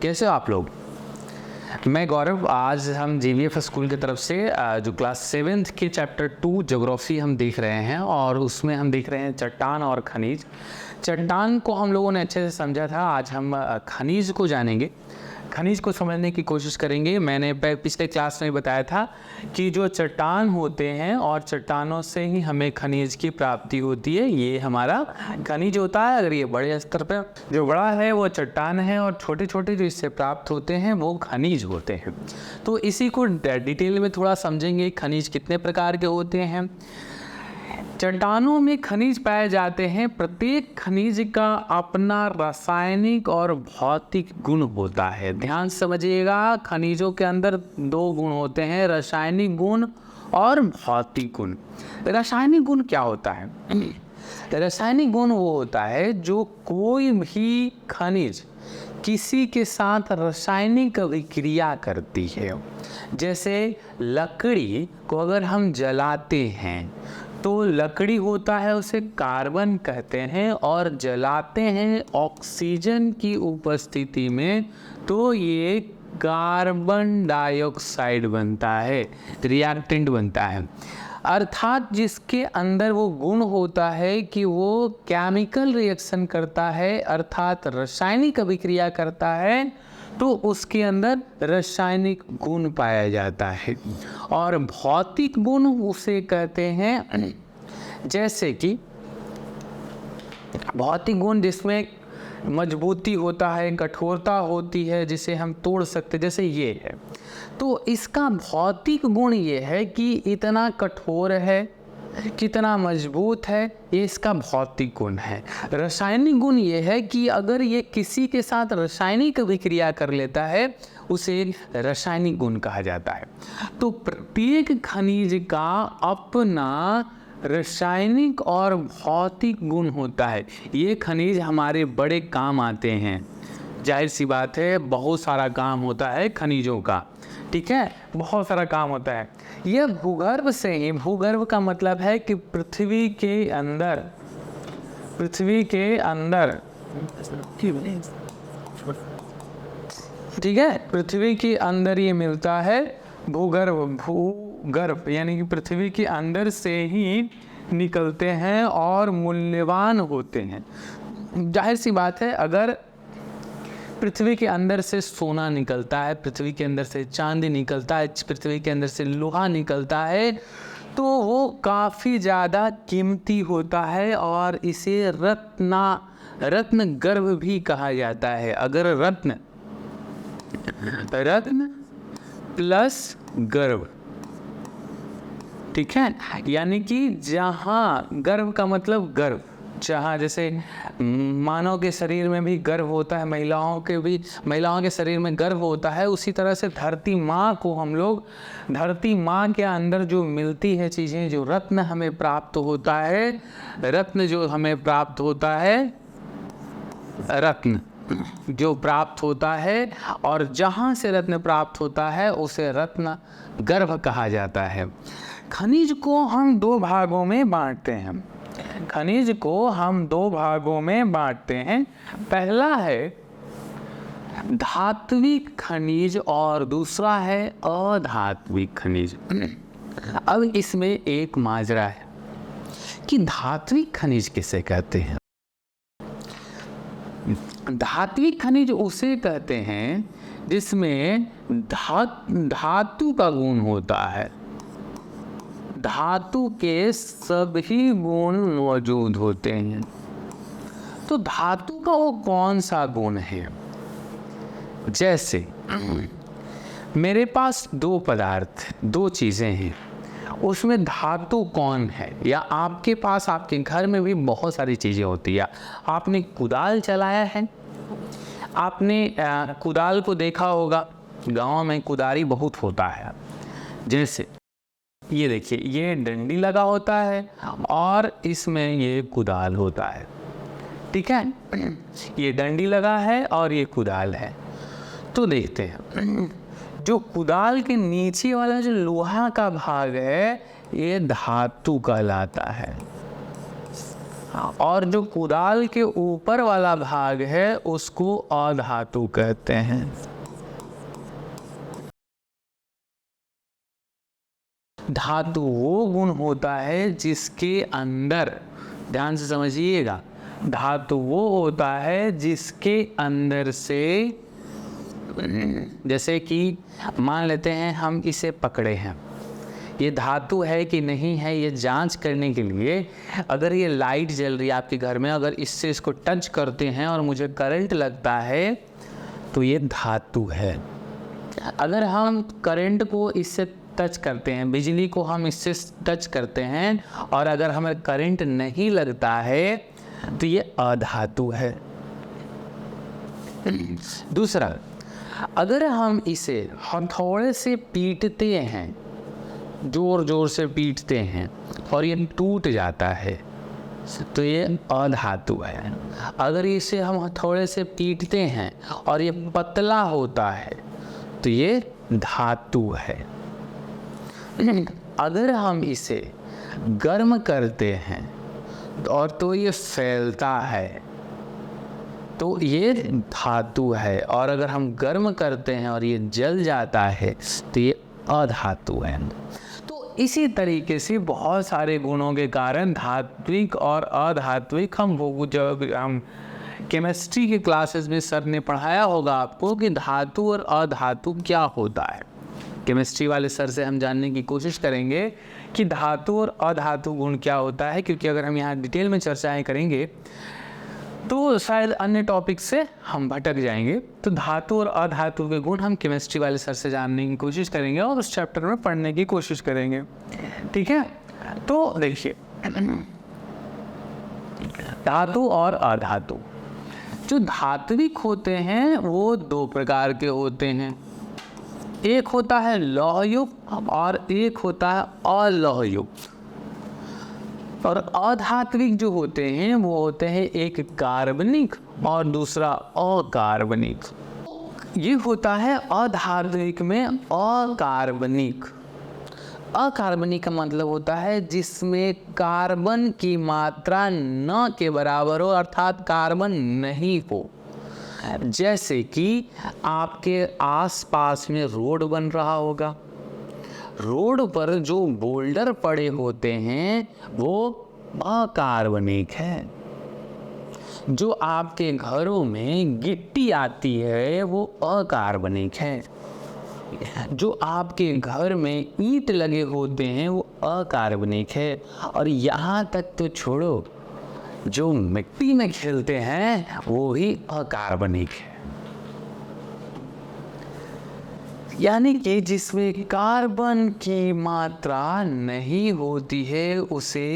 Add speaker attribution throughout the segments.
Speaker 1: कैसे हो आप लोग। मैं गौरव। आज हम जीवीएफ स्कूल की तरफ से जो क्लास 7th के चैप्टर 2 ज्योग्राफी हम देख रहे हैं और उसमें हम देख रहे हैं चट्टान और खनिज। चट्टान को हम लोगों ने अच्छे से समझा था, आज हम खनिज को जानेंगे, खनिज को समझने की कोशिश करेंगे। मैंने पिछले क्लास में बताया था कि जो चट्टान होते हैं और चट्टानों से ही हमें खनिज की प्राप्ति होती है, ये हमारा खनिज होता है। अगर ये बड़े स्तर पर जो बड़ा है वो चट्टान है और छोटे छोटे जो इससे प्राप्त होते हैं वो खनिज होते हैं। तो इसी को डिटेल में थोड़ा समझेंगे, खनिज कितने प्रकार के होते हैं। चट्टानों में खनिज पाए जाते हैं। प्रत्येक खनिज का अपना रासायनिक और भौतिक गुण होता है। ध्यान समझिएगा, खनिजों के अंदर 2 गुण होते हैं, रासायनिक गुण और भौतिक गुण। रासायनिक गुण क्या होता है? रासायनिक गुण वो होता है जो कोई भी खनिज किसी के साथ रासायनिक अभिक्रिया करती है। जैसे लकड़ी को अगर हम जलाते हैं तो लकड़ी होता है, उसे कार्बन कहते हैं, और जलाते हैं ऑक्सीजन की उपस्थिति में तो ये कार्बन डाइऑक्साइड बनता है, रिएक्टेंट बनता है। अर्थात जिसके अंदर वो गुण होता है कि वो केमिकल रिएक्शन करता है, अर्थात रासायनिक अभिक्रिया करता है, तो उसके अंदर रासायनिक गुण पाया जाता है। और भौतिक गुण उसे कहते हैं, जैसे कि भौतिक गुण जिसमें मजबूती होता है, कठोरता होती है, जिसे हम तोड़ सकते, जैसे ये है। तो इसका भौतिक गुण ये है कि इतना कठोर है, कितना मजबूत है, ये इसका भौतिक गुण है। रासायनिक गुण ये है कि अगर ये किसी के साथ रासायनिक अभिक्रिया कर लेता है उसे रासायनिक गुण कहा जाता है। तो प्रत्येक खनिज का अपना रासायनिक और भौतिक गुण होता है। ये खनिज हमारे बड़े काम आते हैं। जाहिर सी बात है, बहुत सारा काम होता है खनिजों का, ठीक है, बहुत सारा काम होता है। यह भूगर्भ से ही, भूगर्भ का मतलब है कि पृथ्वी के अंदर ठीक है, पृथ्वी के अंदर ये मिलता है। भूगर्भ यानी कि पृथ्वी के अंदर से ही निकलते हैं और मूल्यवान होते हैं। जाहिर सी बात है, अगर पृथ्वी के अंदर से सोना निकलता है, पृथ्वी के अंदर से चांदी निकलता है, पृथ्वी के अंदर से लोहा निकलता है, तो वो काफ़ी ज़्यादा कीमती होता है और इसे रत्न गर्भ भी कहा जाता है। अगर रत्न प्लस गर्भ, ठीक है, यानी कि जहाँ गर्भ का मतलब गर्भ, जहाँ जैसे मानव के शरीर में भी गर्भ होता है, महिलाओं के शरीर में गर्भ होता है, उसी तरह से धरती माँ को हम लोग, धरती माँ के अंदर जो मिलती है चीज़ें, जो रत्न हमें प्राप्त होता है, रत्न जो हमें प्राप्त होता है, रत्न जो प्राप्त होता है, और जहाँ से रत्न प्राप्त होता है उसे रत्न गर्भ कहा जाता है। खनिज को हम 2 भागों में बांटते हैं। खनिज को हम 2 भागों में बांटते हैं। पहला है धात्विक खनिज और दूसरा है अधात्विक खनिज। अब इसमें एक माजरा है कि धात्विक खनिज किसे कहते हैं। धात्विक खनिज उसे कहते हैं जिसमें धातु का गुण होता है, धातु के सभी गुण मौजूद होते हैं। तो धातु का वो कौन सा गुण है? जैसे मेरे पास 2 पदार्थ, 2 चीज़ें हैं, उसमें धातु कौन है? या आपके पास, आपके घर में भी बहुत सारी चीज़ें होती है। आपने कुदाल चलाया है, आपने कुदाल को देखा होगा, गांव में कुदारी बहुत होता है। जैसे ये देखिए, ये डंडी लगा होता है और इसमें ये कुदाल होता है, ठीक है, ये डंडी लगा है और ये कुदाल है। तो देखते हैं, जो कुदाल के नीचे वाला जो लोहा का भाग है ये धातु कहलाता है। और जो कुदाल के ऊपर वाला भाग है उसको अधातु कहते हैं। धातु वो गुण होता है जिसके अंदर, ध्यान से समझिएगा, धातु वो होता है जिसके अंदर से, जैसे कि मान लेते हैं हम इसे पकड़े हैं, ये धातु है कि नहीं है ये जांच करने के लिए अगर ये लाइट जल रही है आपके घर में, अगर इससे इसको टच करते हैं और मुझे करंट लगता है तो ये धातु है। अगर हम करंट को इससे टच करते हैं, बिजली को हम इससे टच करते हैं और अगर हमें करंट नहीं लगता है तो ये अधातु है। दूसरा, अगर हम इसे हथौड़े से पीटते हैं, जोर जोर से पीटते हैं और ये टूट जाता है तो ये अधातु है। अगर इसे हम हथौड़े से पीटते हैं और ये पतला होता है तो ये धातु है। अगर हम इसे गर्म करते हैं और तो ये फैलता है तो ये धातु है, और अगर हम गर्म करते हैं और ये जल जाता है तो ये अधातु है। तो इसी तरीके से बहुत सारे गुणों के कारण धात्विक और अधात्विक, हम केमिस्ट्री के क्लासेस में सर ने पढ़ाया होगा आपको कि धातु और अधातु क्या होता है। केमिस्ट्री वाले सर से हम जानने की कोशिश करेंगे कि धातु और अधातु गुण क्या होता है, क्योंकि अगर हम यहाँ डिटेल में चर्चाएं करेंगे तो शायद अन्य टॉपिक से हम भटक जाएंगे। तो धातु और अधातु के गुण हम केमिस्ट्री वाले सर से जानने की कोशिश करेंगे और उस चैप्टर में पढ़ने की कोशिश करेंगे, ठीक है। तो देखिए, धातु और अधातु, जो धात्विक होते हैं वो दो प्रकार के होते हैं, एक होता है लौहयुक्त और एक होता है अलौहयुक्त। और अधात्विक जो होते हैं वो होते हैं एक कार्बनिक और दूसरा अकार्बनिक। ये होता है अधात्विक में अकार्बनिक। अकार्बनिक का मतलब होता है जिसमें कार्बन की मात्रा न के बराबर हो, अर्थात कार्बन नहीं हो। जैसे कि आपके आसपास में रोड बन रहा होगा, रोड पर जो बोल्डर पड़े होते हैं वो अकार्बनिक है। जो आपके घरों में गिट्टी आती है वो अकार्बनिक है। जो आपके घर में ईंट लगे होते हैं वो अकार्बनिक है। और यहाँ तक तो छोड़ो, जो मिट्टी में खेलते हैं वो ही अकार्बनिक है। यानी कि जिसमें कार्बन की मात्रा नहीं होती है उसे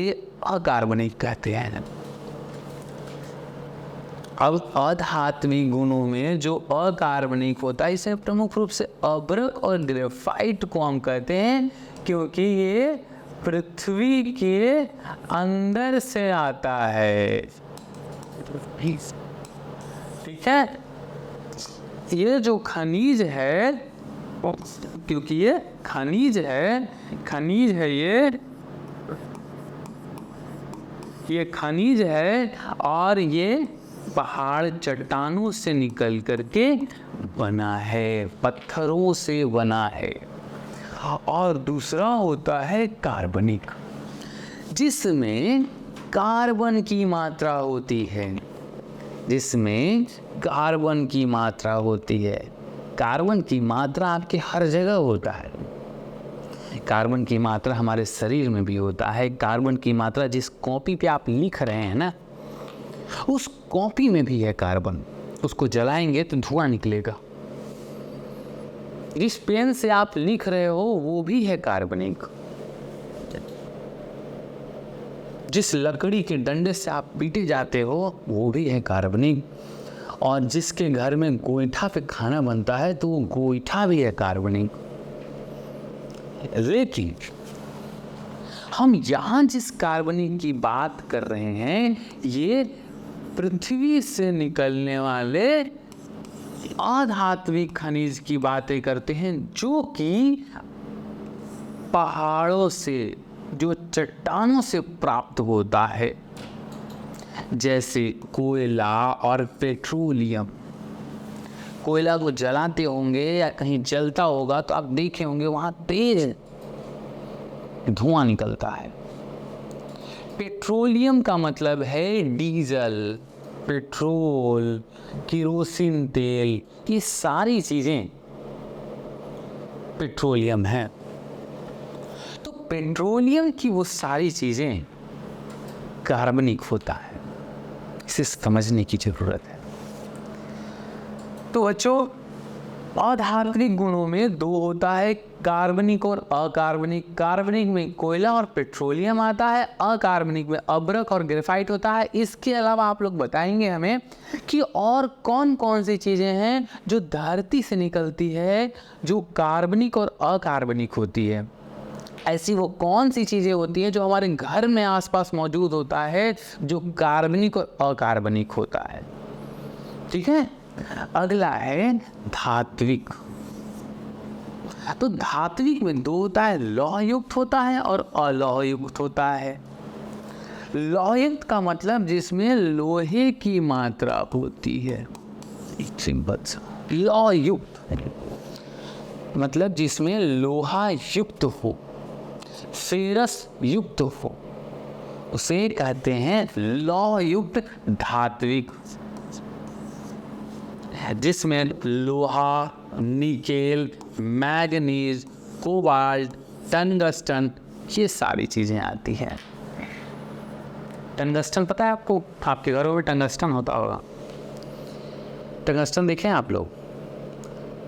Speaker 1: अकार्बनिक कहते हैं। अब अधात्विक गुणों में जो अकार्बनिक होता है इसे प्रमुख रूप से अभ्रक और ग्रेफाइट को हम कहते हैं, क्योंकि ये पृथ्वी के अंदर से आता है, ठीक है। ये जो खनिज है, क्योंकि ये खनिज है, ये खनिज है और ये पहाड़ चट्टानों से निकल करके बना है, पत्थरों से बना है। और दूसरा होता है कार्बनिक, जिसमें कार्बन की मात्रा होती है, जिसमें कार्बन की मात्रा होती है। कार्बन की मात्रा आपके हर जगह होता है। कार्बन की मात्रा हमारे शरीर में भी होता है। कार्बन की मात्रा जिस कॉपी पे आप लिख रहे हैं ना, उस कॉपी में भी है कार्बन। उसको जलाएंगे तो धुआं निकलेगा। जिस पेन से आप लिख रहे हो वो भी है कार्बनिक। जिस लकड़ी के डंडे से आप पीटे जाते हो वो भी है कार्बनिक। और जिसके घर में गोईठा पे खाना बनता है तो वो गोईठा भी है कार्बनिक। लेकिन हम यहाँ जिस कार्बनिक की बात कर रहे हैं ये पृथ्वी से निकलने वाले अधात्विक खनिज की बातें करते हैं, जो कि पहाड़ों से, जो चट्टानों से प्राप्त होता है। जैसे कोयला और पेट्रोलियम। कोयला को जलाते होंगे या कहीं जलता होगा तो आप देखे होंगे वहाँ तेज धुआं निकलता है। पेट्रोलियम का मतलब है डीजल, पेट्रोल, केरोसिन तेल, ये सारी चीज़ें पेट्रोलियम है। तो पेट्रोलियम की वो सारी चीज़ें कार्बनिक होता है, इसे समझने की ज़रूरत है। तो बच्चों, अधात्विक गुणों में दो होता है, कार्बनिक और अकार्बनिक। कार्बनिक में कोयला और पेट्रोलियम आता है, अकार्बनिक में अभ्रक और ग्रेफाइट होता है। इसके अलावा आप लोग बताएंगे हमें कि और कौन कौन सी चीज़ें हैं जो धरती से निकलती है जो कार्बनिक और अकार्बनिक होती है। ऐसी वो कौन सी चीज़ें होती हैं जो हमारे घर में आसपास मौजूद होता है जो कार्बनिक और अकार्बनिक होता है। ठीक है, अगला है धात्विक। तो धात्विक में दो होता है, लौह युक्त होता है और अलोह युक्त होता है। लौह युक्त का मतलब जिसमें लोहे की मात्रा होती है, एक सिंपल सा। लौह युक्त मतलब जिसमें लोहा युक्त हो, फेरस युक्त हो, उसे कहते हैं लौह युक्त धात्विक। जिसमें लोहा, निकेल, मैग्नीज, कोबाल्ट, टंगस्टन, ये सारी चीज़ें आती हैं। टंगस्टन पता है आपको? आपके घरों में टंगस्टन होता होगा। टंगस्टन देखें आप लोग?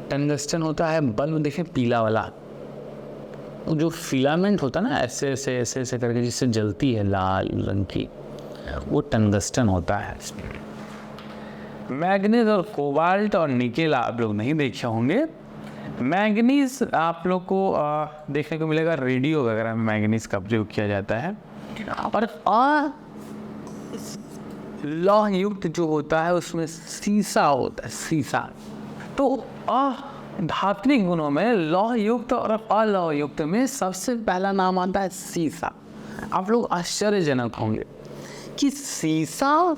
Speaker 1: टंगस्टन होता है बल्ब, देखें पीला वाला, जो फिलामेंट होता है ना, ऐसे ऐसे ऐसे ऐसे करके जिससे जलती है लाल रंग की, वो टंगस्टन होता है। मैग्नीज और कोबाल्ट और निकेल आप लोग नहीं देखे होंगे। मैग्नीज आप लोग को देखने को मिलेगा रेडियो वगैरह में मैग्नीज का प्रयोग किया जाता है। और लौह युक्त जो होता है उसमें सीसा होता है, सीसा। तो धात्विक गुणों में लौह युक्त और अलोह युक्त में सबसे पहला नाम आता है सीसा। आप लोग आश्चर्यजनक होंगे कि सीसा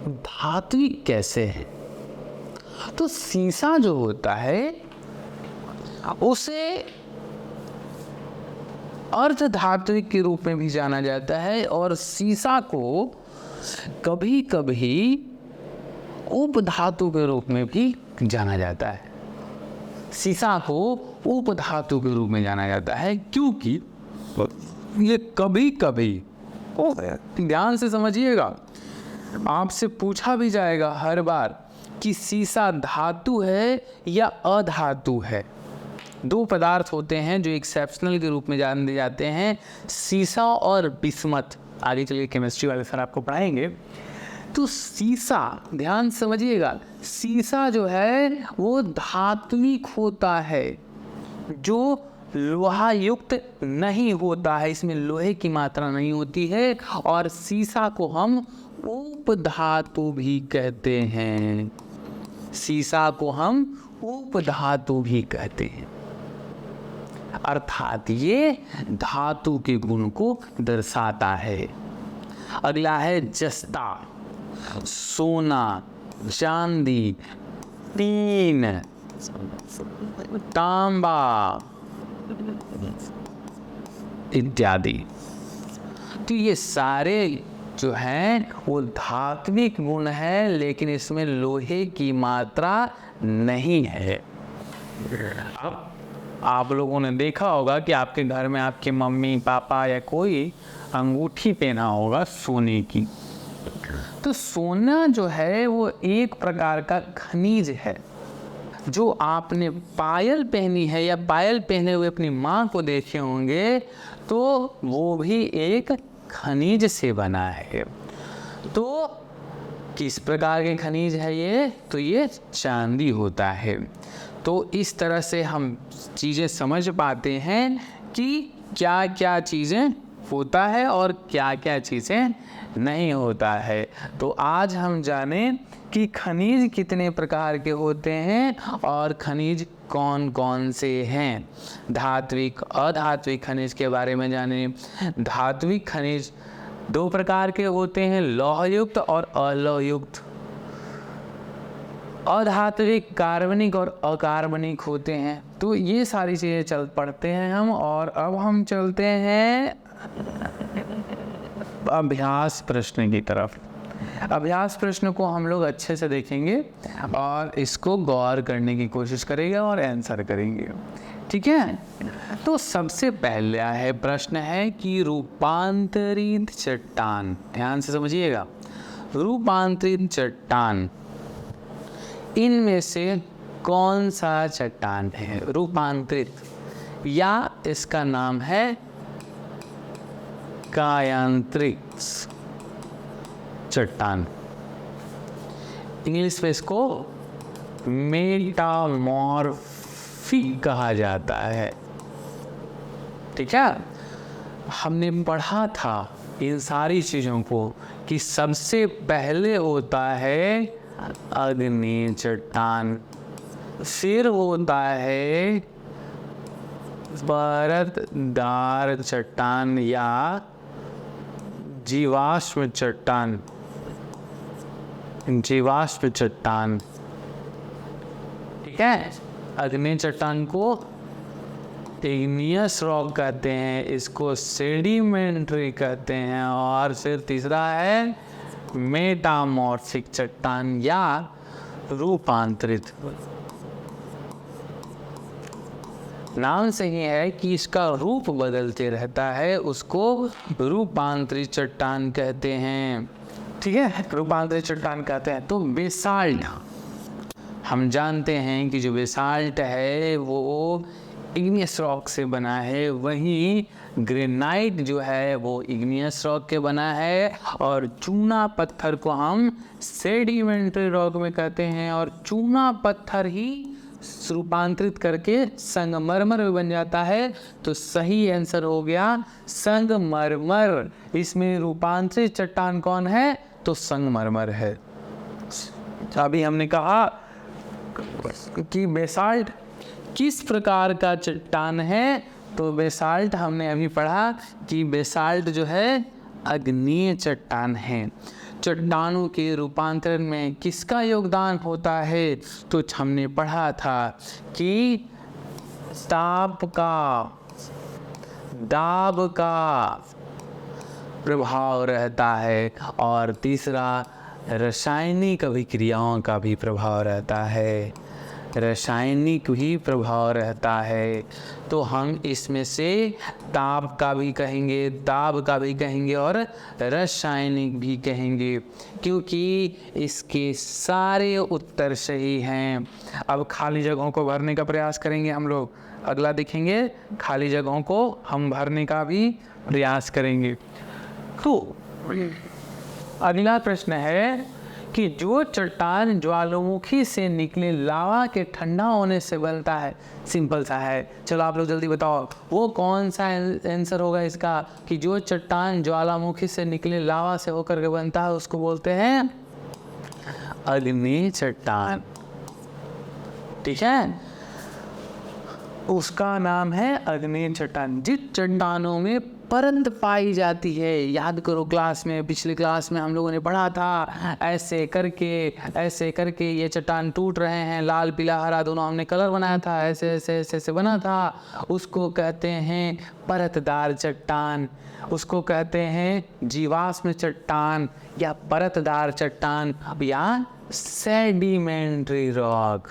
Speaker 1: धात्विक कैसे है। तो सीसा जो होता है उसे अर्ध धात्विक के रूप में भी जाना जाता है, और सीसा को कभी कभी उपधातु के रूप में भी जाना जाता है। सीसा को उपधातु के रूप में जाना जाता है क्योंकि ये कभी कभी, ध्यान से समझिएगा, आपसे पूछा भी जाएगा हर बार कि सीसा धातु है या अधातु है। दो पदार्थ होते हैं जो एक्सेप्शनल के रूप में जाने जाते हैं, सीसा और बिस्मथ। आगे चलिए केमिस्ट्री वाले सर आपको पढ़ाएंगे। तो सीसा, ध्यान समझिएगा, सीसा जो है वो धात्विक होता है, जो लोहा युक्त नहीं होता है, इसमें लोहे की मात्रा नहीं होती है। और सीसा को हम उपधातु भी कहते हैं। सीसा को हम उपधातु भी कहते हैं, अर्थात ये धातु के गुण को दर्शाता है। अगला है जस्ता, सोना, चांदी, टीन, तांबा इत्यादि। तो ये सारे जो हैं वो धात्विक गुण है, लेकिन इसमें लोहे की मात्रा नहीं है। अब आप लोगों ने देखा होगा कि आपके घर में आपके मम्मी पापा या कोई अंगूठी पहना होगा सोने की। तो सोना जो है वो एक प्रकार का खनिज है। जो आपने पायल पहनी है या पायल पहने हुए अपनी माँ को देखे होंगे तो वो भी एक खनिज से बना है। तो किस प्रकार के खनिज है ये? तो ये चांदी होता है। तो इस तरह से हम चीज़ें समझ पाते हैं कि क्या क्या चीज़ें होता है और क्या क्या चीज़ें नहीं होता है। तो आज हम जानें कि खनिज कितने प्रकार के होते हैं और खनिज कौन कौन से हैं। धात्विक अधात्विक खनिज के बारे में जानें। धात्विक खनिज दो प्रकार के होते हैं, लौहयुक्त और अलौहयुक्त। अधात्विक कार्बनिक और अकार्बनिक होते हैं। तो ये सारी चीज़ें पढ़ते हैं हम। और अब हम चलते हैं अभ्यास प्रश्न की तरफ। अभ्यास प्रश्न को हम लोग अच्छे से देखेंगे और इसको गौर करने की कोशिश करेंगे और आंसर करेंगे, ठीक है। तो सबसे पहला है प्रश्न है कि रूपांतरित चट्टान, ध्यान से समझिएगा, रूपांतरित चट्टान इनमें से कौन सा चट्टान है रूपांतरित, या इसका नाम है कायांतरित चट्टान। इंग्लिश में इसको मेटामॉर्फिक कहा जाता है, ठीक है। हमने पढ़ा था इन सारी चीज़ों को कि सबसे पहले होता है अग्नि चट्टान, फिर होता है परतदार चट्टान या जीवाश्म चट्टान, जीवाश्म चट्टान, ठीक है। अग्नि चट्टान को इग्नियस रॉक कहते हैं, इसको सेडिमेंट्री कहते हैं, और फिर तीसरा है मेटामॉर्फिक चट्टान या रूपांतरित। नाम से ही है कि इसका रूप बदलते रहता है, उसको रूपांतरित चट्टान कहते हैं, ठीक है, रूपांतरित चट्टान कहते हैं। तो बेसाल्ट, हम जानते हैं कि जो बेसाल्ट है वो इग्नियस रॉक से बना है, वहीं ग्रेनाइट जो है वो इग्नियस रॉक के बना है, और चूना पत्थर को हम सेडिमेंट्री रॉक में कहते हैं, और चूना पत्थर ही रूपांतरित करके संगमरमर में बन जाता है। तो सही आंसर हो गया संगमरमर। इसमें रूपांतरित चट्टान कौन है, तो संगमरमर है। अभी हमने कहा कि बेसाल्ट किस प्रकार का चट्टान है, तो बेसाल्ट हमने अभी पढ़ा कि बेसाल्ट जो है अग्नीय चट्टान है। चट्टानों के रूपांतरण में किसका योगदान होता है, तो हमने पढ़ा था कि दाब का प्रभाव रहता है, और तीसरा रासायनिक अभिक्रियाओं का भी प्रभाव रहता है, रासायनिक भी प्रभाव रहता है। तो हम इसमें से ताप का भी कहेंगे, दाब का भी कहेंगे, और रासायनिक भी कहेंगे, क्योंकि इसके सारे उत्तर सही हैं। अब खाली जगहों को भरने का प्रयास करेंगे हम लोग। अगला देखेंगे, खाली जगहों को हम भरने का भी प्रयास करेंगे। तो अगला प्रश्न है कि जो चट्टान ज्वालामुखी से निकले लावा के ठंडा होने से बनता है, सिंपल सा है, चलो आप लोग जल्दी बताओ वो कौन सा आंसर होगा इसका, कि जो चट्टान ज्वालामुखी से निकले लावा से होकर के बनता है उसको बोलते हैं अग्नि चट्टान, ठीक है, उसका नाम है अग्नि चट्टान। जिस चट्टानों में परत पाई जाती है, याद करो क्लास में, पिछले क्लास में हम लोगों ने पढ़ा था, ऐसे करके ये चट्टान टूट रहे हैं, लाल पीला हरा दोनों हमने कलर बनाया था, ऐसे ऐसे ऐसे ऐसे बना था, उसको कहते हैं परतदार चट्टान, उसको कहते हैं जीवाश्म चट्टान या परतदार चट्टान या सेडिमेंट्री रॉक,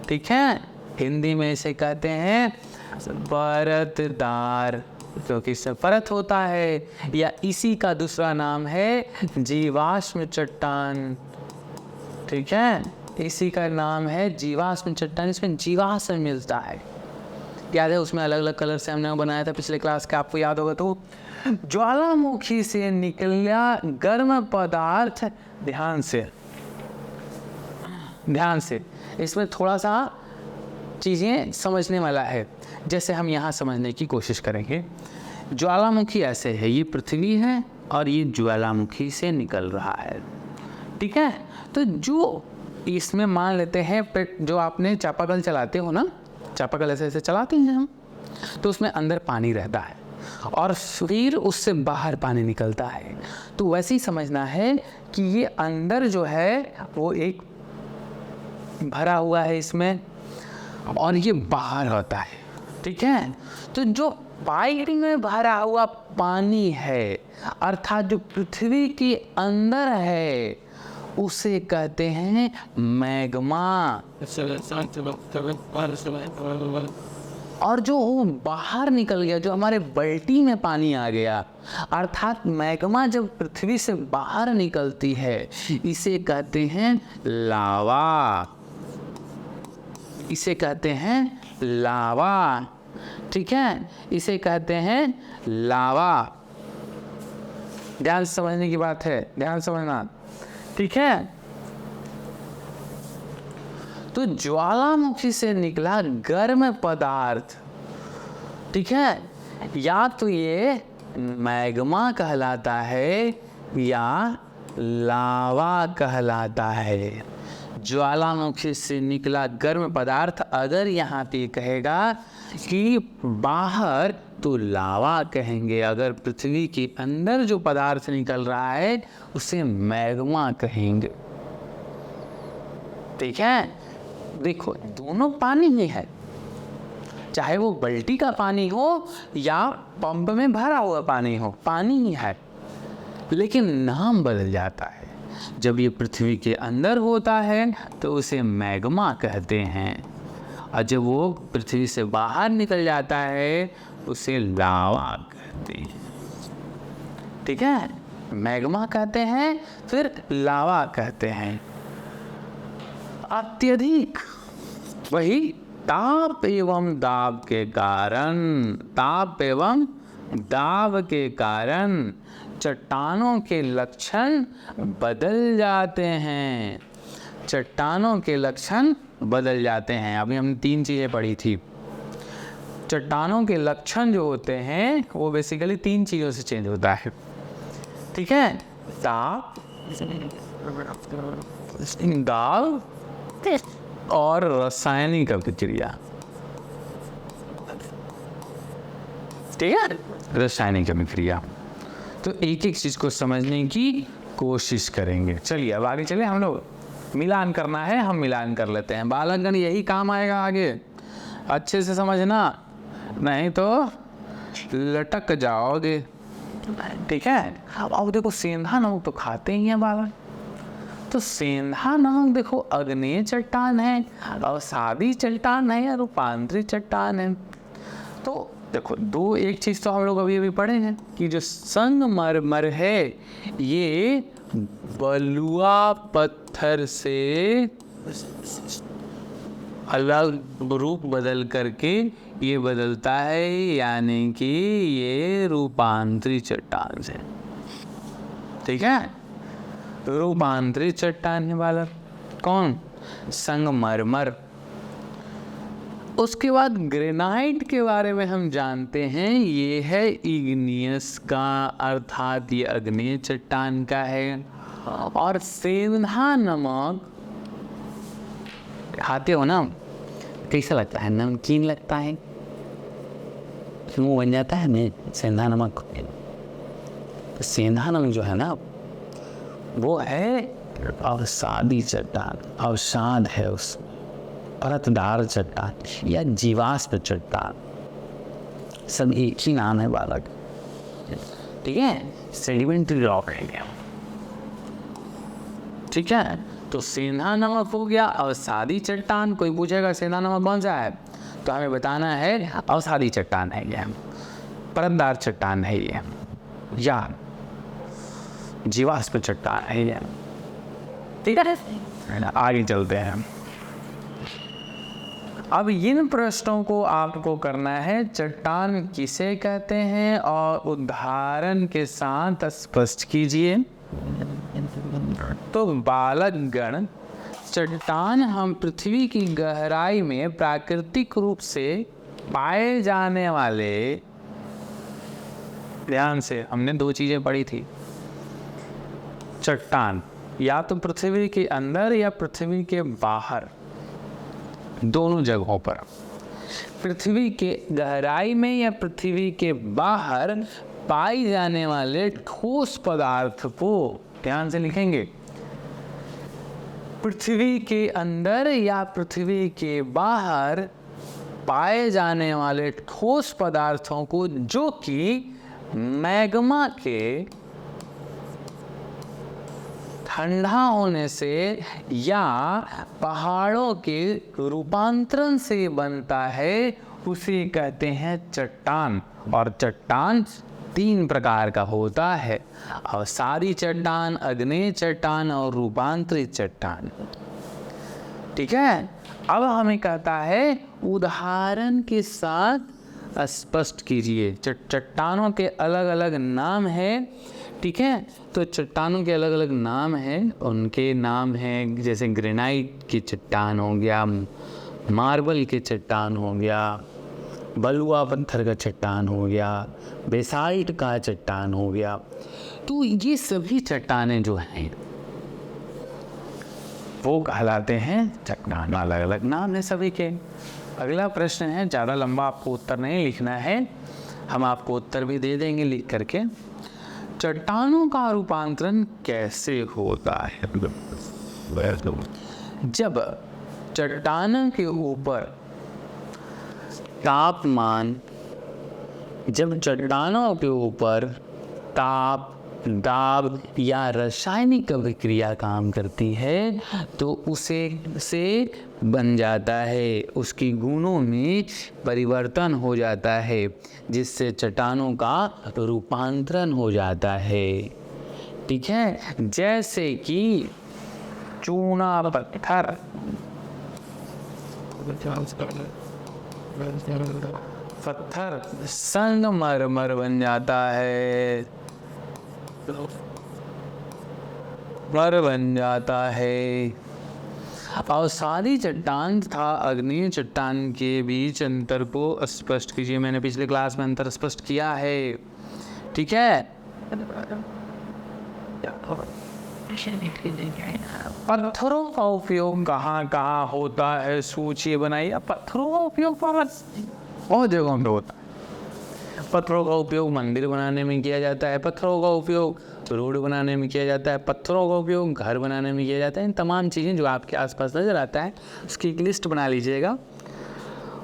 Speaker 1: ठीक है। हिंदी में इसे कहते हैं परतदार, क्योंकि इससे परत होता है, या इसी का दूसरा नाम है जीवाश्म चट्टान, ठीक है, इसी का नाम है जीवाश्म चट्टान। इसमें जीवाश्म मिलता है, याद है, उसमें अलग अलग कलर से हमने बनाया था पिछले क्लास के, आपको याद होगा। तो ज्वालामुखी से निकला गर्म पदार्थ, ध्यान से इसमें थोड़ा सा चीज़ें समझने वाला है, जैसे हम यहाँ समझने की कोशिश करेंगे। ज्वालामुखी ऐसे है, ये पृथ्वी है और ये ज्वालामुखी से निकल रहा है, ठीक है। तो जो इसमें मान लेते हैं, जो आपने चापाकल चलाते हो ना, चापाकल ऐसे ऐसे चलाते हैं हम, तो उसमें अंदर पानी रहता है, और फिर उससे बाहर पानी निकलता है। तो वैसे ही समझना है कि ये अंदर जो है वो एक भरा हुआ है इसमें, और ये बाहर होता है, ठीक है। तो जो पाइप में भरा हुआ पानी है, अर्थात जो पृथ्वी के अंदर है, उसे कहते हैं मैग्मा। और जो बाहर निकल गया, जो हमारे बाल्टी में पानी आ गया, अर्थात मैग्मा जब पृथ्वी से बाहर निकलती है, इसे कहते हैं लावा। इसे कहते हैं लावा, ठीक है, इसे कहते हैं लावा। ध्यान से समझने की बात है, ध्यान समझना, ठीक है। तो ज्वालामुखी से निकला गर्म पदार्थ, ठीक है, या तो ये मैग्मा कहलाता है या लावा कहलाता है। ज्वालामुखी से निकला गर्म पदार्थ अगर यहाँ पे कहेगा कि बाहर, तो लावा कहेंगे। अगर पृथ्वी के अंदर जो पदार्थ निकल रहा है उसे मैग्मा कहेंगे, ठीक है। देखो दोनों पानी ही है, चाहे वो बाल्टी का पानी हो या पंप में भरा हुआ पानी हो, पानी ही है, लेकिन नाम बदल जाता है। जब ये पृथ्वी के अंदर होता है तो उसे मैग्मा कहते हैं, और जब वो पृथ्वी से बाहर निकल जाता है उसे लावा कहते हैं, ठीक है। मैग्मा कहते हैं, फिर लावा कहते हैं। अत्यधिक, वही ताप एवं दाब के कारण, ताप एवं दाब के कारण चट्टानों के लक्षण बदल जाते हैं। चट्टानों के लक्षण बदल जाते हैं। अभी हमने 3 चीज़ें पढ़ी थी। चट्टानों के लक्षण जो होते हैं वो बेसिकली 3 चीज़ों से चेंज होता है, ठीक है। ताप, दाब और रासायनिक अभिक्रिया, ठीक है, रासायनिक अभिक्रिया। तो एक एक चीज को समझने की कोशिश करेंगे। चलिए अब आगे चले, हम लोग मिलान करना है, हम मिलान कर लेते हैं। बालकगण यही काम आएगा आगे, अच्छे से समझना, नहीं तो लटक जाओगे, ठीक है। अब देखो सेंधा नमक तो खाते ही हैं बालक, तो सेंधा नमक देखो अग्नेय चट्टान है, अवसादी चट्टान है या रूपांतरित चट्टान है। तो देखो एक चीज़ तो हम लोग अभी अभी पढ़े हैं कि जो संगमरमर है ये बलुआ पत्थर से अलग रूप बदल करके ये बदलता है, यानी कि ये रूपांतरित चट्टान से, ठीक है, रूपांतरित चट्टान है बालक। कौन? संगमरमर। उसके बाद ग्रेनाइट के बारे में हम जानते हैं, ये है इग्नियस का, अर्थात ये अग्नेय चट्टान का है। और सेंधा नमक खाते हो ना, कैसा लगता है? नमकीन लगता है, मुंह बन जाता है नहीं सेंधा नमक। तो सेंधा नमक जो है ना वो है अवसादी चट्टान, अवसाद है उसमें, परतदार चट्टान या जीवाश्म चट्टान, सब एक ही नाम है बालक, ठीक है, सेडिमेंट्री रॉक है, ठीक है। तो सेंधा नमक हो गया, अवसादी चट्टान। कोई पूछेगा सेंधा नमक कौन सा है, तो हमें बताना है अवसादी चट्टान है ये, परतदार चट्टान है ये, या जीवाश्म चट्टान है ये, ठीक है। आगे चलते हैं। अब इन प्रश्नों को आपको करना है, चट्टान किसे कहते हैं और उदाहरण के साथ स्पष्ट कीजिए। तो बालकगण, चट्टान हम पृथ्वी की गहराई में प्राकृतिक रूप से पाए जाने वाले, ध्यान से हमने 2 चीजें पढ़ी थी, चट्टान या तो पृथ्वी के अंदर या पृथ्वी के बाहर, दोनों जगहों पर पृथ्वी के गहराई में या पृथ्वी के बाहर पाई जाने वाले ठोस पदार्थ को, ध्यान से लिखेंगे, पृथ्वी के अंदर या पृथ्वी के बाहर पाए जाने वाले ठोस पदार्थों को, जो कि मैग्मा के ठंडा होने से या पहाड़ों के रूपांतरण से बनता है, उसे कहते हैं चट्टान। और चट्टान 3 प्रकार का होता है, अवसादी चट्टान, आग्नेय चट्टान और रूपांतरित चट्टान। ठीक है, अब हमें कहता है उदाहरण के साथ स्पष्ट कीजिए। चट्टानों के अलग अलग नाम हैं। ठीक है, तो चट्टानों के अलग अलग नाम हैं, उनके नाम हैं जैसे ग्रेनाइट की चट्टान हो गया, मार्बल की चट्टान हो गया, बलुआ पत्थर का चट्टान हो गया, बेसाल्ट का चट्टान हो गया। तो ये सभी चट्टानें जो हैं वो कहलाते हैं चट्टान। अलग अलग नाम है सभी के। अगला प्रश्न है, ज़्यादा लंबा आपको उत्तर नहीं लिखना है, हम आपको उत्तर भी दे देंगे लिख करके। चट्टानों का रूपांतरण कैसे होता है? जब चट्टानों के ऊपर तापमान, जब चट्टानों के ऊपर ताप, दाब या रासायनिक अभिक्रिया काम करती है तो उसे से बन जाता है, उसकी गुणों में परिवर्तन हो जाता है, जिससे चट्टानों का रूपांतरण हो जाता है। ठीक है, जैसे कि चूना पत्थर, पत्थर संगमरमर बन जाता है, मर बन जाता है। अवसादी चट्टान तथा आग्नेय चट्टान के बीच अंतर को स्पष्ट कीजिए। मैंने पिछले क्लास में अंतर स्पष्ट किया है। ठीक है, पत्थरों का उपयोग कहाँ कहाँ होता है, सूची बनाइए। पत्थरों का उपयोग बहुत जगहों पे होता है। पत्थरों का उपयोग मंदिर बनाने में किया जाता है, पत्थरों का उपयोग रोड बनाने में किया जाता है, पत्थरों का उपयोग घर बनाने में किया जाता है। इन तमाम चीज़ें जो आपके आसपास नज़र आता है उसकी एक लिस्ट बना लीजिएगा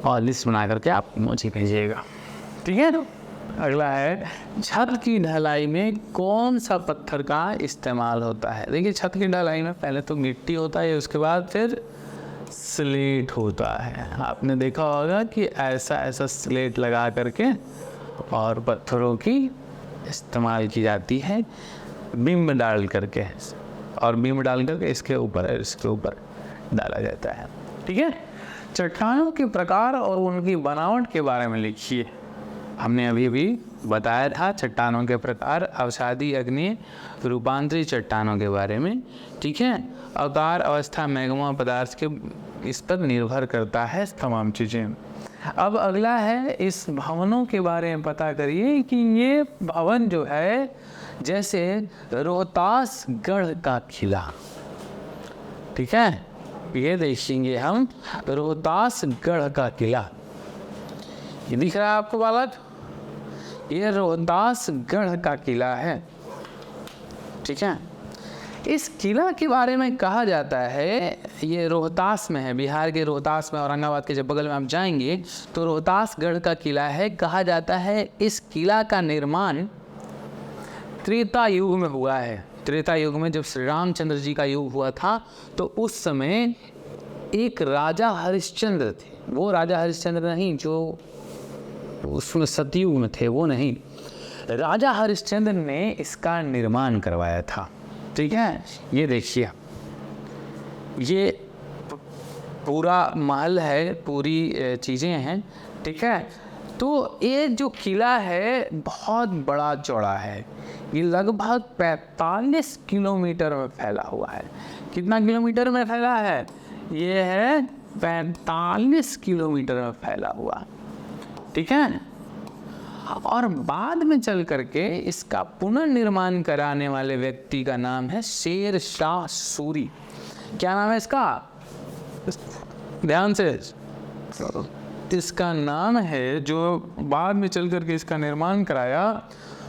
Speaker 1: और लिस्ट बना करके आप मुझे भेजिएगा। ठीक है, अगला है, छत की ढलाई में कौन सा पत्थर का इस्तेमाल होता है? देखिए, छत की ढलाई में पहले तो मिट्टी होता है, उसके बाद फिर स्लेट होता है। आपने देखा होगा कि ऐसा ऐसा स्लेट लगा करके और पत्थरों की इस्तेमाल की जाती है, बीम डाल करके, और बीम डाल करके इसके ऊपर डाला जाता है। ठीक है, चट्टानों के प्रकार और उनकी बनावट के बारे में लिखिए। हमने अभी बताया था चट्टानों के प्रकार, अवसादी, आग्नेय, रूपांतरित चट्टानों के बारे में। ठीक है, आकार, अवस्था, मैग्मा पदार्थ के इस पर निर्भर करता है तमाम चीज़ें। अब अगला है, इस भवनों के बारे में पता करिए कि ये भवन जो है, जैसे रोहतासगढ़ का किला। ठीक है, ये देखेंगे हम, रोहतासगढ़ का किला, ये दिख रहा है आपको बालक, ये रोहतासगढ़ का किला है। ठीक है, इस किला के बारे में कहा जाता है, ये रोहतास में है, बिहार के रोहतास में, औरंगाबाद के जब बगल में आप जाएंगे तो रोहतासगढ़ का किला है। कहा जाता है इस किला का निर्माण त्रेता युग में हुआ है। त्रेता युग में जब श्री रामचंद्र जी का युग हुआ था तो उस समय एक राजा हरिश्चंद्र थे। वो राजा हरिश्चंद्र नहीं जो उसमें सतयुग में थे, वो नहीं, राजा हरिश्चंद्र ने इसका निर्माण करवाया था। ठीक है, ये देखिए, ये पूरा महल है, पूरी चीज़ें हैं। ठीक है, तो ये जो किला है बहुत बड़ा चौड़ा है, ये लगभग 45 किलोमीटर में फैला हुआ है। कितना किलोमीटर में फैला है? ये है 45 किलोमीटर में फैला हुआ। ठीक है, और बाद में चल करके इसका पुनर्निर्माण कराने वाले व्यक्ति का नाम है शेर शाह सूरी। क्या नाम है इसका? ध्यान से, इसका नाम है, जो बाद में चल करके इसका निर्माण कराया,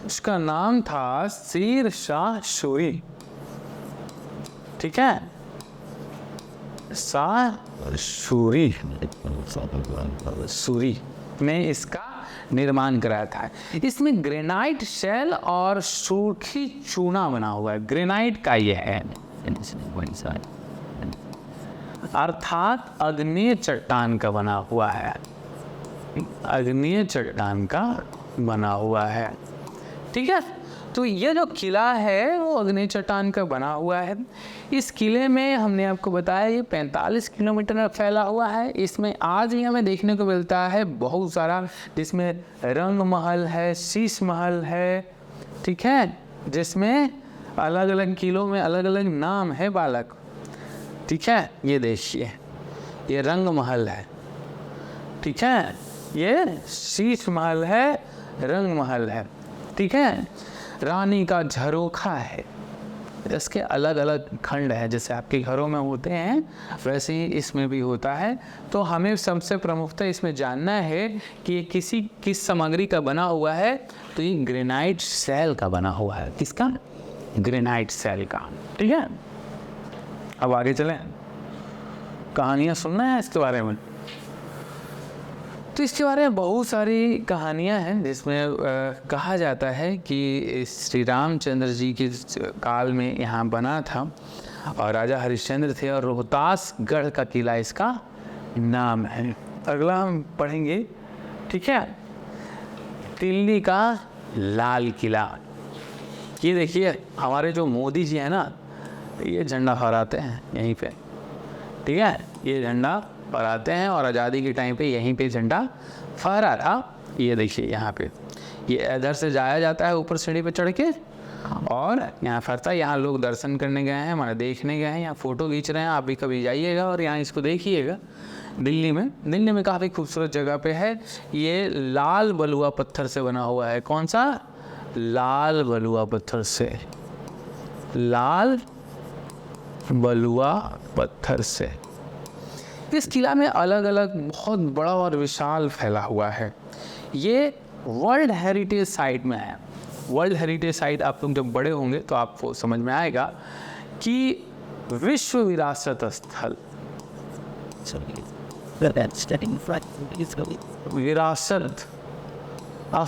Speaker 1: उसका नाम था शेर शाह सूरी। ठीक है, शाह सूरी ने इसका निर्माण कराया था। इसमें ग्रेनाइट शेल और सूखी चूना बना हुआ है। ग्रेनाइट का ये है, अर्थात अग्नेय चट्टान का बना हुआ है। अग्नेय चट्टान का बना हुआ है। ठीक है, तो ये जो किला है वो अग्नेय चट्टान का बना हुआ है। इस किले में हमने आपको बताया ये 45 किलोमीटर में फैला हुआ है। इसमें आज भी हमें देखने को मिलता है बहुत सारा, जिसमें रंग महल है, शीश महल है। ठीक है, जिसमें अलग अलग किलों में अलग अलग नाम है बालक। ठीक है, ये देखिए, ये रंग महल है। ठीक है, ये शीश महल है, रंग महल है। ठीक है, रानी का झरोखा है। इसके अलग अलग खंड है, जैसे आपके घरों में होते हैं वैसे ही इसमें भी होता है। तो हमें सबसे प्रमुखता इसमें जानना है कि ये किस सामग्री का बना हुआ है। तो ये ग्रेनाइट सेल का बना हुआ है। किसका? ग्रेनाइट सेल का। ठीक है, अब आगे चलें, कहानियाँ सुनना है इसके बारे में। तो इसके बारे में बहुत सारी कहानियाँ हैं, जिसमें कहा जाता है कि श्री रामचंद्र जी के काल में यहाँ बना था और राजा हरिश्चंद्र थे, और रोहतासगढ़ का किला इसका नाम है। अगला हम पढ़ेंगे। ठीक है, दिल्ली का लाल किला। ये देखिए, हमारे जो मोदी जी हैं ना, ये झंडा फहराते हैं यहीं पे। ठीक है, ये झंडा फहराते हैं और आज़ादी के टाइम पे यहीं पे झंडा फहरा था। ये देखिए यहाँ पे, ये इधर से जाया जाता है ऊपर सीढ़ी पे चढ़ के, और यहाँ फहरता है। यहाँ लोग दर्शन करने गए हैं, हमारे देखने गए हैं, यहाँ फ़ोटो खींच रहे हैं। आप भी कभी जाइएगा और यहाँ इसको देखिएगा। दिल्ली में काफ़ी खूबसूरत जगह पे है। ये लाल बलुआ पत्थर से बना हुआ है। कौन सा? लाल बलुआ पत्थर से। लाल बलुआ पत्थर से। इस किला में अलग अलग बहुत बड़ा और विशाल फैला हुआ है। ये वर्ल्ड हेरिटेज साइट में है। वर्ल्ड हेरिटेज साइट आप लोग जब बड़े होंगे तो आपको समझ में आएगा कि विश्व विरासत स्थल, विरासत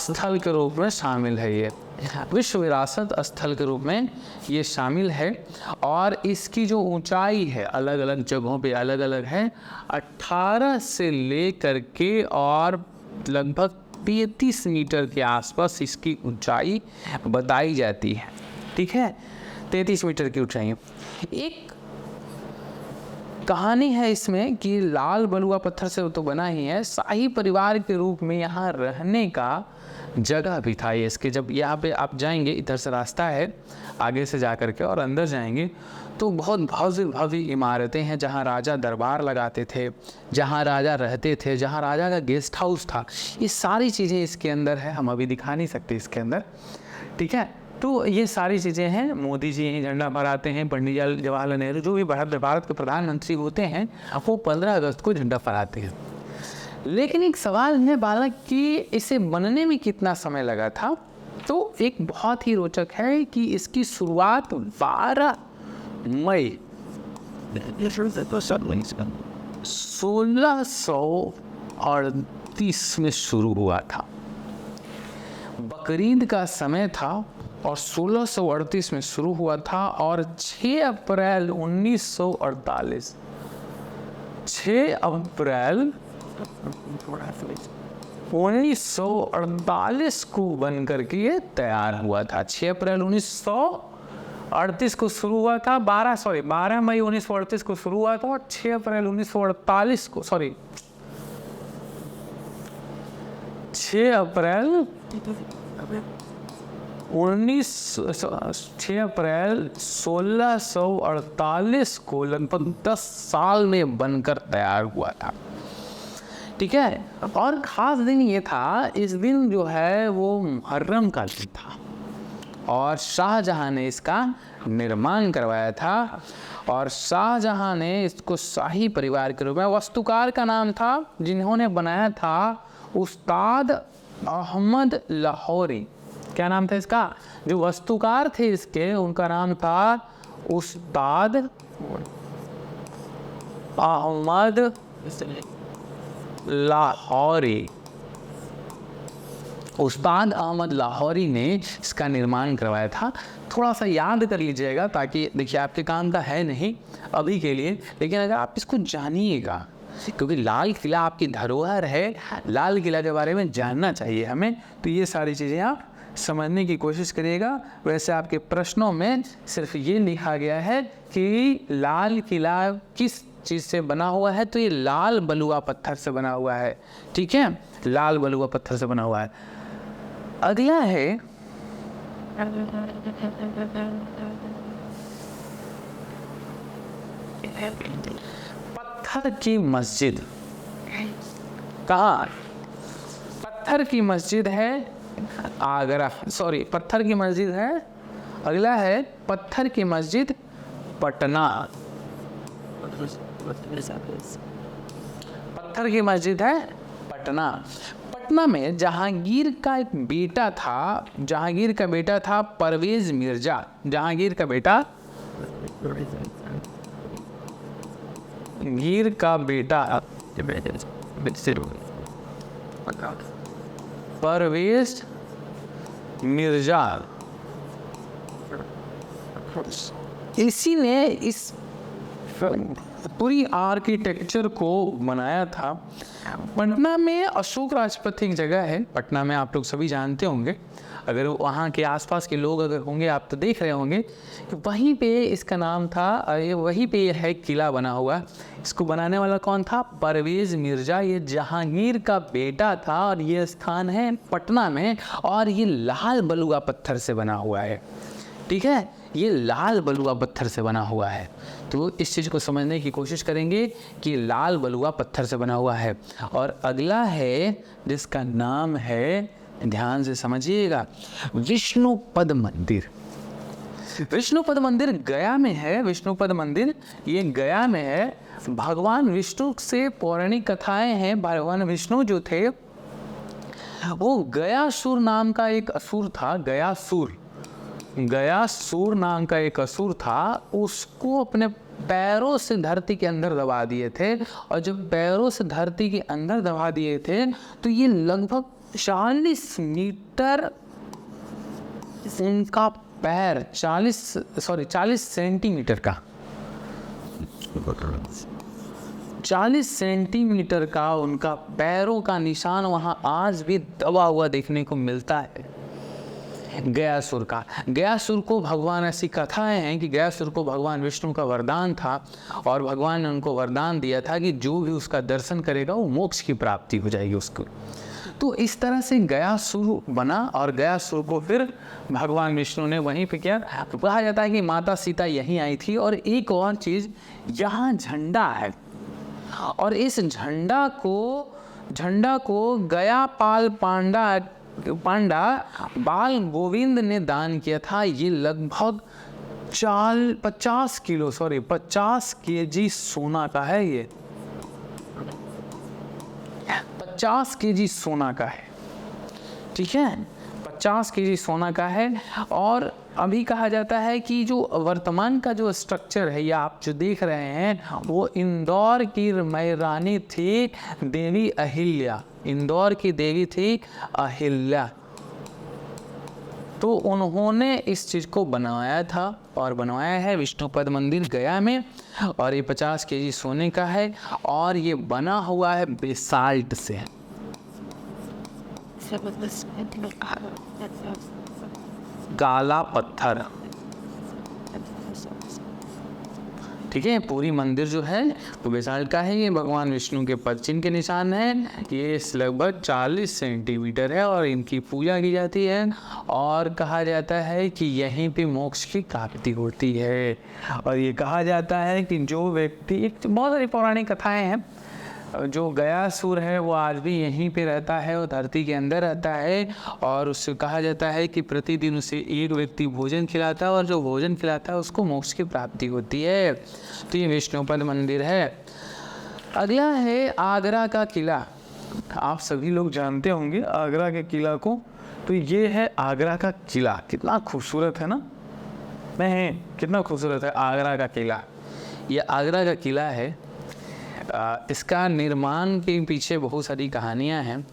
Speaker 1: स्थल के रूप में शामिल है। ये विश्व विरासत स्थल के रूप में ये शामिल है। और इसकी जो ऊंचाई है अलग अलग जगहों पे अलग अलग है। 18 से लेकर के और लगभग 33 मीटर के आसपास इसकी ऊंचाई बताई जाती है। ठीक है, 33 मीटर की ऊंचाई। एक कहानी है इसमें कि लाल बलुआ पत्थर से तो बना ही है, शाही परिवार के रूप में यहाँ रहने का जगह भी था। ये इसके जब यहाँ पे आप जाएंगे, इधर से रास्ता है आगे से जा कर के, और अंदर जाएंगे तो बहुत भव्य भव्य इमारतें हैं जहाँ राजा दरबार लगाते थे, जहाँ राजा रहते थे, जहाँ राजा का गेस्ट हाउस था। ये सारी चीज़ें इसके अंदर है। हम अभी दिखा नहीं सकते इसके अंदर। ठीक है, तो ये सारी चीज़ें हैं। मोदी जी यहीं झंडा फहराते हैं। पंडित जवाहरलाल नेहरू जो भी भारत के प्रधानमंत्री होते हैं वो 15 अगस्त को झंडा फहराते हैं। लेकिन एक सवाल है बालक कि इसे बनने में कितना समय लगा था। तो एक बहुत ही रोचक है कि इसकी शुरुआत 12 मई 1638 में शुरू हुआ था। बकरीद का समय था और 1638 में शुरू हुआ था, और 6 अप्रैल 1948 को बन करके ये तैयार हुआ था। 6 अप्रैल 1938 को शुरू हुआ था। 12 मई 1938 को शुरू हुआ था और 6 अप्रैल 1948 को 6 अप्रैल 1648 को लगभग 10 साल में बनकर तैयार हुआ था। ठीक है, और ख़ास दिन ये था, इस दिन जो है वो मुहर्रम का दिन था। और शाहजहां ने इसका निर्माण करवाया था। और शाहजहां ने इसको शाही परिवार के रूप में, वास्तुकार का नाम था जिन्होंने बनाया था उस्ताद अहमद लाहौरी। क्या नाम था इसका? जो वास्तुकार थे इसके, उनका नाम था उस्ताद अहमद लाहौरी। उस्ताद अहमद लाहौरी ने इसका निर्माण करवाया था। थोड़ा सा याद कर लीजिएगा, ताकि देखिए आपके काम का है नहीं अभी के लिए, लेकिन अगर आप इसको जानिएगा, क्योंकि लाल किला आपकी धरोहर है, लाल किला के बारे में जानना चाहिए हमें, तो ये सारी चीज़ें आप समझने की कोशिश करिएगा। वैसे आपके प्रश्नों में सिर्फ ये लिखा गया है कि लाल किला किस चीज़ से बना हुआ है, तो ये लाल बलुआ पत्थर से बना हुआ है। ठीक है, लाल बलुआ पत्थर से बना हुआ है। अगला है पत्थर की मस्जिद। कहाँ? पत्थर की मस्जिद है आगरा, सॉरी पत्थर की मस्जिद है। अगला है पत्थर की मस्जिद पटना। पत्थर की मस्जिद है पटना। पटना में जहांगीर का एक बेटा था, जहांगीर का बेटा था परवेज मिर्जा। जहांगीर का बेटा, गीर का बेटा परवेज मिर्जा, इसी ने इस पूरी आर्किटेक्चर को बनाया था। पटना में अशोक राजपथ एक जगह है, पटना में आप लोग सभी जानते होंगे, अगर वहाँ के आसपास के लोग अगर होंगे आप तो देख रहे होंगे कि वहीं पे इसका नाम था, वहीं पे ये है किला बना हुआ। इसको बनाने वाला कौन था? परवेज मिर्जा। ये जहांगीर का बेटा था और ये स्थान है पटना में, और ये लाल बलुआ पत्थर से बना हुआ है। ठीक है, ये लाल बलुआ पत्थर से बना हुआ है। तो इस चीज़ को समझने की कोशिश करेंगे कि लाल बलुआ पत्थर से बना हुआ है। और अगला है जिसका नाम है, ध्यान से समझिएगा, विष्णुपद मंदिर। विष्णुपद मंदिर गया में है। विष्णुपद मंदिर ये गया में है। भगवान विष्णु से पौराणिक कथाएं हैं। भगवान विष्णु जो थे वो गयासुर नाम का एक असुर था। गयासुर नाम का एक असुर था, उसको अपने पैरों से धरती के अंदर दबा दिए थे। और जब पैरों से धरती के अंदर दबा दिए थे तो ये लगभग 40 मीटर उनका पैर, 40 सेंटीमीटर का, 40 सेंटीमीटर का उनका पैरों का निशान वहाँ आज भी दबा हुआ देखने को मिलता है गयासुर का। गयासुर को भगवान, ऐसी कथाएं हैं कि गयासुर को भगवान विष्णु का वरदान था और भगवान ने उनको वरदान दिया था कि जो भी उसका दर्शन करेगा वो मोक्ष की प्राप्ति हो जाएगी उसको। तो इस तरह से गयासुर बना और गयासुर को फिर भगवान विष्णु ने वहीं पे किया। तो कहा जाता है कि माता सीता यहीं आई थी। और एक और चीज़, यहाँ झंडा है और इस झंडा को गयापाल पांडा बाल गोविंद ने दान किया था। ये लगभग 50 केजी सोना का है। ये 50 केजी सोना का है। ठीक है, 50 केजी सोना का है। और अभी कहा जाता है कि जो वर्तमान का जो स्ट्रक्चर है, या आप जो देख रहे हैं, वो इंदौर की रानी थी देवी अहिल्या। इंदौर की देवी थी अहिल्या। तो उन्होंने इस चीज़ को बनवाया था और बनवाया है विष्णुपद मंदिर गया में। और ये 50 केजी सोने का है और ये बना हुआ है बेसाल्ट से। काला पत्थर। ठीक है, पूरी मंदिर जो है वो बेसाल्ट का है। ये भगवान विष्णु के पद चिन्ह के निशान है। ये लगभग 40 सेंटीमीटर है और इनकी पूजा की जाती है। और कहा जाता है कि यहीं पे मोक्ष की प्राप्ति होती है। और ये कहा जाता है कि जो व्यक्ति, एक बहुत सारी पौराणिक कथाएं हैं, जो गयासुर है वो आज भी यहीं पे रहता है और धरती के अंदर रहता है, और उससे कहा जाता है कि प्रतिदिन उसे एक व्यक्ति भोजन खिलाता है और जो भोजन खिलाता है उसको मोक्ष की प्राप्ति होती है। तो ये विष्णुपद मंदिर है। अगला है आगरा का किला। आप सभी लोग जानते होंगे आगरा के किला को। तो ये है आगरा का किला। कितना खूबसूरत है ना, नहीं कितना खूबसूरत है आगरा का किला। ये आगरा का किला है। इसका निर्माण के पीछे बहुत सारी कहानियां हैं,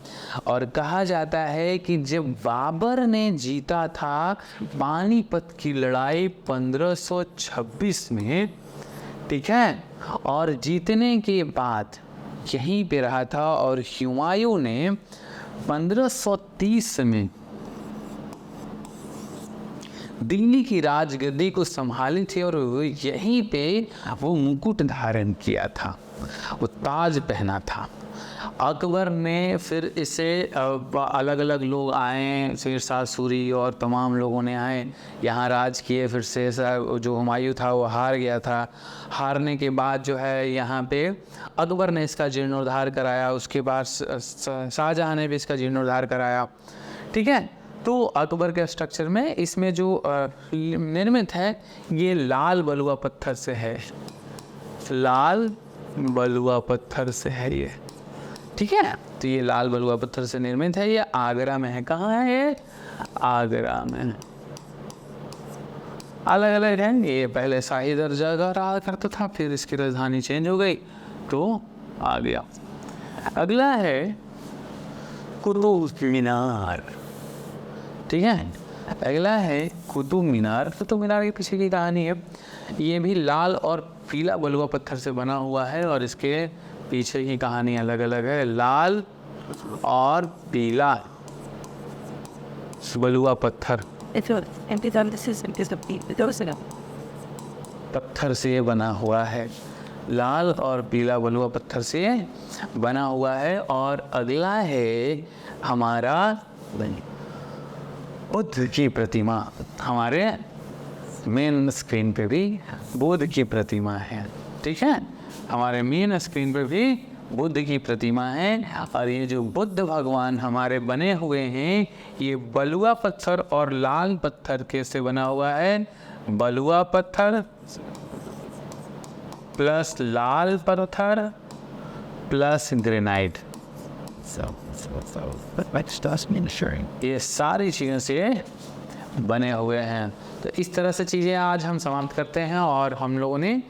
Speaker 1: और कहा जाता है कि जब बाबर ने जीता था पानीपत की लड़ाई 1526 में, ठीक है, और जीतने के बाद यहीं पे रहा था, और हुमायूं ने 1530 में दिल्ली की राजगद्दी को संभाली थी, और यहीं पे वो मुकुट धारण किया था, वो ताज पहना था। अकबर ने फिर इसे अलग अलग लोग आए, शेरशाह सूरी और तमाम लोगों ने आए यहाँ राज किए। फिर शेरशाह जो हुमायूं था वो हार गया था। हारने के बाद जो है यहाँ पे अकबर ने इसका जीर्णोद्धार कराया, उसके बाद शाहजहाँ ने भी इसका जीर्णोद्धार कराया, ठीक है। तो अकबर के स्ट्रक्चर में इसमें जो निर्मित है ये लाल बलुआ पत्थर से है, लाल बलुआ पत्थर से है ये, ठीक है। तो ये लाल बलुआ पत्थर से निर्मित है। ये आगरा में है। कहाँ है ये? आगरा में। अलग अलग है। ये पहले शाही दर्जा का रहा करता था, फिर इसकी राजधानी चेंज हो गई तो आ गया। अगला है कुतुब मीनार, ठीक है। अगला है कुतुब मीनार। कुतुब मीनार के पीछे की कहानी है। ये भी लाल और पीला बलुआ पत्थर से बना हुआ है, और इसके पीछे की कहानी अलग अलग है। लाल और पीला बलुआ पत्थर पत्थर से ये बना हुआ है। लाल और पीला बलुआ पत्थर से बना हुआ है। और अगला है हमारा बुद्ध की प्रतिमा। हमारे मेन स्क्रीन पे भी बुद्ध की प्रतिमा है, ठीक है। हमारे मेन स्क्रीन पे भी बुद्ध की प्रतिमा है। और ये जो बुद्ध भगवान हमारे बने हुए हैं ये बलुआ पत्थर और लाल पत्थर के से बना हुआ है। बलुआ पत्थर प्लस लाल पत्थर प्लस ग्रेनाइट, ये सारी चीज़ों से बने हुए हैं। तो इस तरह से चीज़ें आज हम समाप्त करते हैं, और हम लोगों ने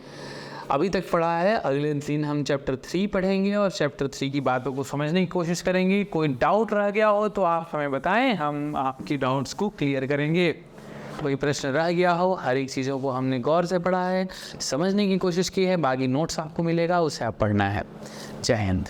Speaker 1: अभी तक पढ़ा है। अगले दिन हम चैप्टर 3 पढ़ेंगे और चैप्टर 3 की बातों को समझने की कोशिश करेंगे। कोई डाउट रह गया हो तो आप हमें बताएं, हम आपकी डाउट्स को क्लियर करेंगे। कोई प्रश्न रह गया हो, हर एक चीज़ों को हमने गौर से पढ़ा है, समझने की कोशिश की है। बाकी नोट्स आपको मिलेगा, उसे आप पढ़ना है। जय हिंद।